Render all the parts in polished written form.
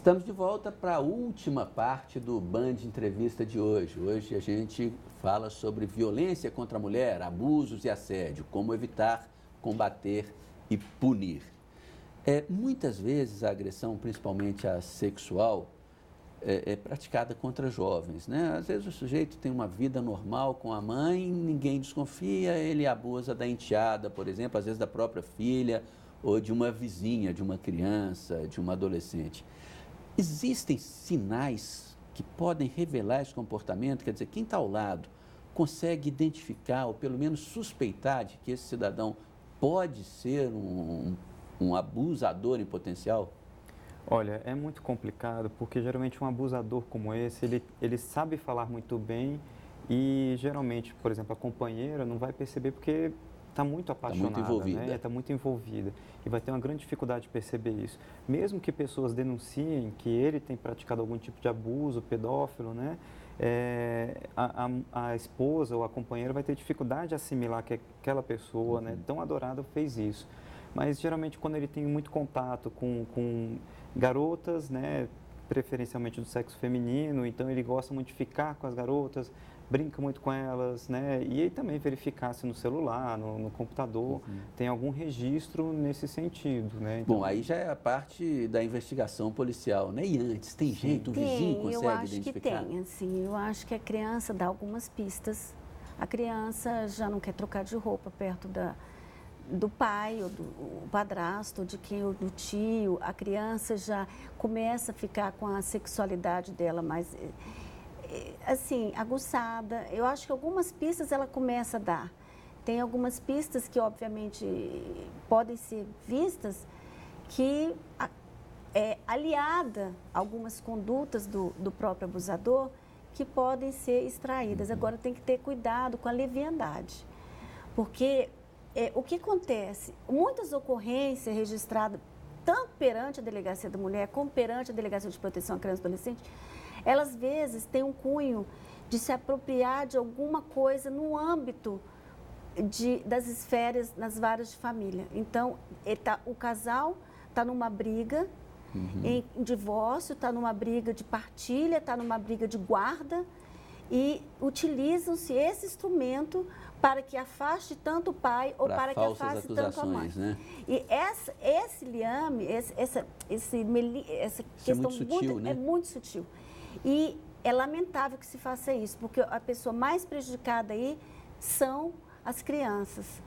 Estamos de volta para a última parte do Band Entrevista de hoje. Hoje a gente fala sobre violência contra a mulher, abusos e assédio, como evitar, combater e punir. Muitas vezes a agressão, principalmente a sexual, é praticada contra jovens, né? Às vezes o sujeito tem uma vida normal com a mãe, ninguém desconfia, ele abusa da enteada, por exemplo, às vezes da própria filha ou de uma vizinha, de uma criança, de uma adolescente. Existem sinais que podem revelar esse comportamento? Quer dizer, quem está ao lado consegue identificar ou pelo menos suspeitar de que esse cidadão pode ser um abusador em potencial? Olha, é muito complicado porque geralmente um abusador como esse, ele sabe falar muito bem e geralmente, por exemplo, a companheira não vai perceber porque está muito apaixonada, né? Está muito envolvida e vai ter uma grande dificuldade de perceber isso. Mesmo que pessoas denunciem que ele tem praticado algum tipo de abuso, pedófilo, né? A esposa ou a companheira vai ter dificuldade de assimilar que aquela pessoa, né, tão adorada fez isso. Mas geralmente quando ele tem muito contato com garotas, né, preferencialmente do sexo feminino, então ele gosta muito de ficar com as garotas, brinca muito com elas, né, e aí também verificar se no celular, no computador, tem algum registro nesse sentido, né. Então, bom, aí já é a parte da investigação policial, né? E antes, tem jeito, o vizinho consegue identificar? Eu acho que tem, assim, eu acho que a criança dá algumas pistas, a criança já não quer trocar de roupa perto do pai, ou do padrasto, do tio, a criança já começa a ficar com a sexualidade dela mais, assim, aguçada. Eu acho que algumas pistas ela começa a dar. Tem algumas pistas que, obviamente, podem ser vistas que, aliada a algumas condutas do próprio abusador, que podem ser extraídas. Agora, tem que ter cuidado com a leviandade, porque o que acontece? Muitas ocorrências registradas tanto perante a Delegacia da Mulher como perante a Delegacia de Proteção à Criança e Adolescente, elas às vezes têm um cunho de se apropriar de alguma coisa no âmbito das esferas, nas varas de família. Então, o casal está numa briga em divórcio, está numa briga de partilha, está numa briga de guarda e utilizam-se esse instrumento para que afaste tanto o pai ou para que afaste tanto a mãe. Né? E esse liame, essa questão muito sutil, né? É muito sutil. E é lamentável que se faça isso, porque a pessoa mais prejudicada aí são as crianças,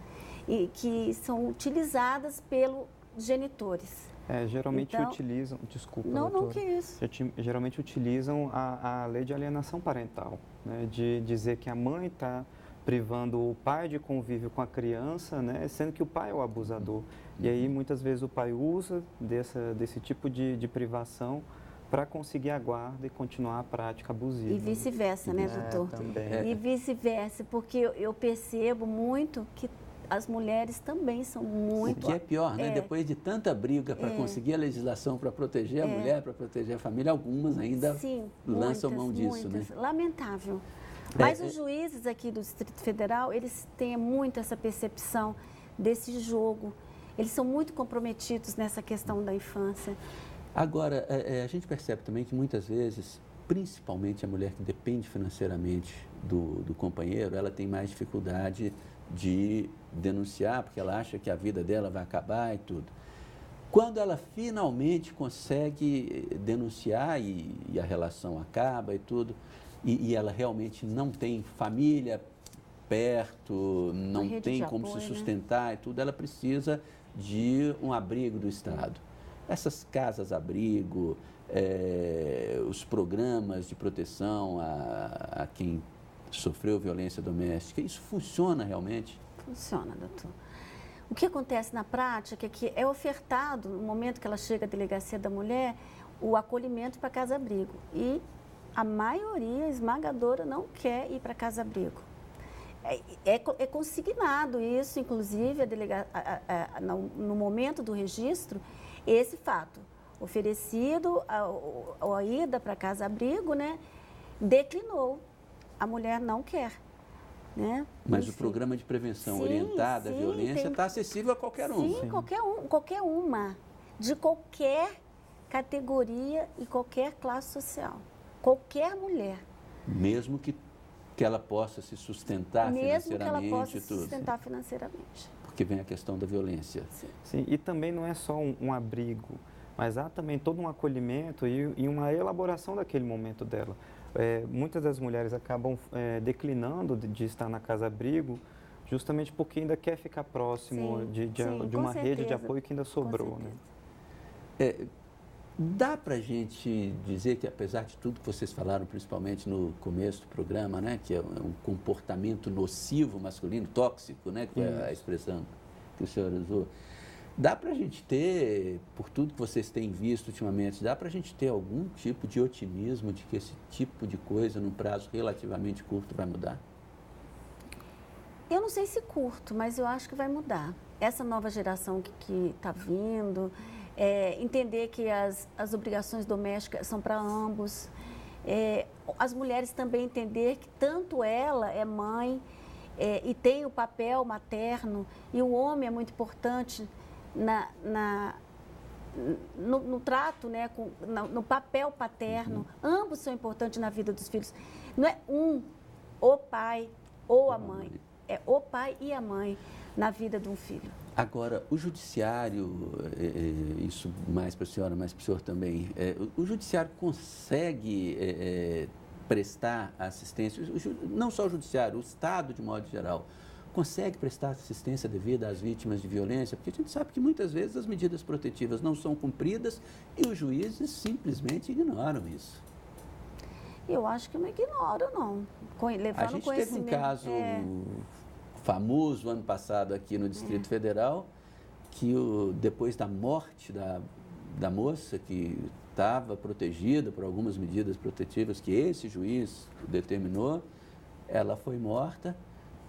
e que são utilizadas pelos genitores. Geralmente então, utilizam, desculpa, não, doutora, não que isso. Geralmente utilizam a lei de alienação parental, né, de dizer que a mãe está privando o pai de convívio com a criança, né, sendo que o pai é o abusador. E aí, muitas vezes, o pai usa desse tipo de privação para conseguir a guarda e continuar a prática abusiva. E vice-versa, né, doutor? Também. E vice-versa, porque eu percebo muito que as mulheres também são muito... O que é pior, né? Depois de tanta briga para conseguir a legislação para proteger a mulher, para proteger a família, algumas ainda lançam mão disso, muitas. né? Lamentável. Mas os juízes aqui do Distrito Federal, eles têm muito essa percepção desse jogo. Eles são muito comprometidos nessa questão da infância. Agora, a gente percebe também que muitas vezes, principalmente a mulher que depende financeiramente do companheiro, ela tem mais dificuldade de denunciar, porque ela acha que a vida dela vai acabar e tudo. Quando ela finalmente consegue denunciar e a relação acaba e tudo, e ela realmente não tem família perto, não tem como se sustentar, né? E tudo, ela precisa de um abrigo do Estado. Essas casas-abrigo, os programas de proteção a quem sofreu violência doméstica, isso funciona realmente? Funciona, doutor. O que acontece na prática é que é ofertado, no momento que ela chega à Delegacia da Mulher, o acolhimento para casa-abrigo. E a maioria esmagadora não quer ir para casa-abrigo. É consignado isso, inclusive, no momento do registro, esse fato. Oferecido a ida para casa-abrigo, né, declinou. A mulher não quer. Né? Mas o programa de prevenção orientada à violência está acessível a qualquer um. Sim, qualquer uma. De qualquer categoria e qualquer classe social. Qualquer mulher. Mesmo que ela possa se sustentar Mesmo que ela financeiramente possa e se tudo. sustentar financeiramente. Porque vem a questão da violência. Sim. Sim, e também não é só um abrigo, mas há também todo um acolhimento e uma elaboração daquele momento dela. Muitas das mulheres acabam declinando de estar na casa-abrigo justamente porque ainda quer ficar próximo Sim, sim, de uma com rede de certeza, apoio que ainda sobrou. com Né? certeza. Dá para a gente dizer que, apesar de tudo que vocês falaram, principalmente no começo do programa, né, que é um comportamento nocivo masculino, tóxico, né, que foi a expressão que o senhor usou, dá para a gente ter, por tudo que vocês têm visto ultimamente, dá para a gente ter algum tipo de otimismo de que esse tipo de coisa, num prazo relativamente curto, vai mudar? Eu não sei se curto, mas eu acho que vai mudar. Essa nova geração que está vindo, entender que as obrigações domésticas são para ambos. As mulheres também entender que tanto ela é mãe e tem o papel materno, e o homem é muito importante no trato, né, no papel paterno. Ambos são importantes na vida dos filhos. Não é o pai ou a mãe. É o pai e a mãe na vida de um filho. Agora, o judiciário, isso mais para a senhora, mais para o senhor também, o judiciário consegue prestar assistência, não só o judiciário, o Estado de modo geral, consegue prestar assistência devida às vítimas de violência? Porque a gente sabe que muitas vezes as medidas protetivas não são cumpridas e os juízes simplesmente ignoram isso. Eu acho que não ignoro, não. A gente teve um caso famoso ano passado aqui no Distrito Federal, que depois da morte da moça, que estava protegida por algumas medidas protetivas que esse juiz determinou, ela foi morta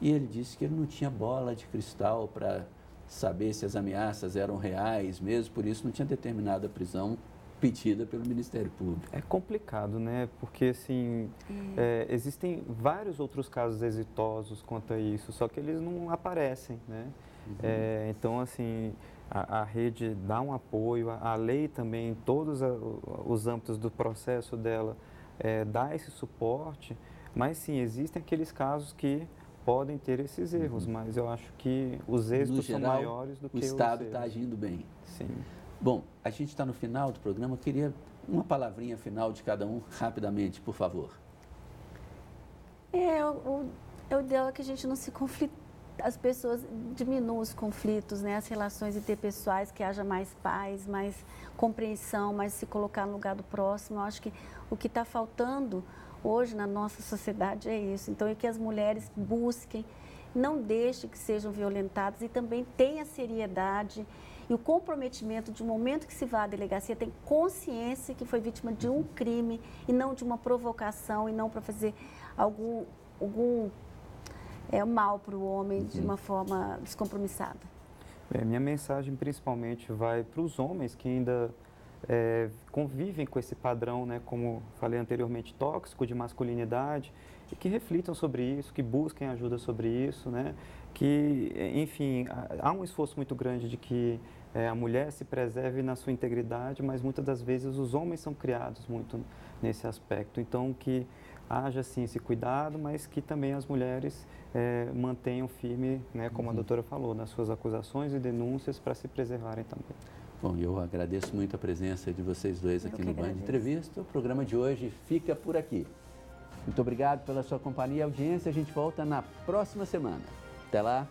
e ele disse que ele não tinha bola de cristal para saber se as ameaças eram reais mesmo, por isso não tinha determinado a prisão pedida pelo Ministério Público. É complicado, né? Porque, assim, existem vários outros casos exitosos quanto a isso, só que eles não aparecem, né? Então, assim, a rede dá um apoio, a lei também, em todos os âmbitos do processo dela, dá esse suporte, mas, sim, existem aqueles casos que podem ter esses erros, mas eu acho que os êxitos são maiores do que os erros. O Estado está agindo bem. Sim. Bom, a gente está no final do programa, eu queria uma palavrinha final de cada um, rapidamente, por favor. O ideal é que a gente não se conflite, as pessoas diminuam os conflitos, né? As relações interpessoais, que haja mais paz, mais compreensão, mais se colocar no lugar do próximo. Eu acho que o que está faltando hoje na nossa sociedade é isso. Então, é que as mulheres busquem, não deixem que sejam violentadas e também tenham a seriedade e o comprometimento de um momento que se vá à delegacia, tem consciência que foi vítima de um crime e não de uma provocação e não para fazer algum mal para o homem de uma forma descompromissada. Minha mensagem principalmente vai para os homens que ainda convivem com esse padrão, né, como falei anteriormente, tóxico de masculinidade, e que reflitam sobre isso, que busquem ajuda sobre isso, né, que, enfim, há um esforço muito grande de que a mulher se preserve na sua integridade, mas muitas das vezes os homens são criados muito nesse aspecto. Então, que haja, sim, esse cuidado, mas que também as mulheres mantenham firme, né, como a doutora falou, nas suas acusações e denúncias para se preservarem também. Bom, eu agradeço muito a presença de vocês dois aqui no Band Entrevista. O programa de hoje fica por aqui. Muito obrigado pela sua companhia e audiência. A gente volta na próxima semana. Até lá.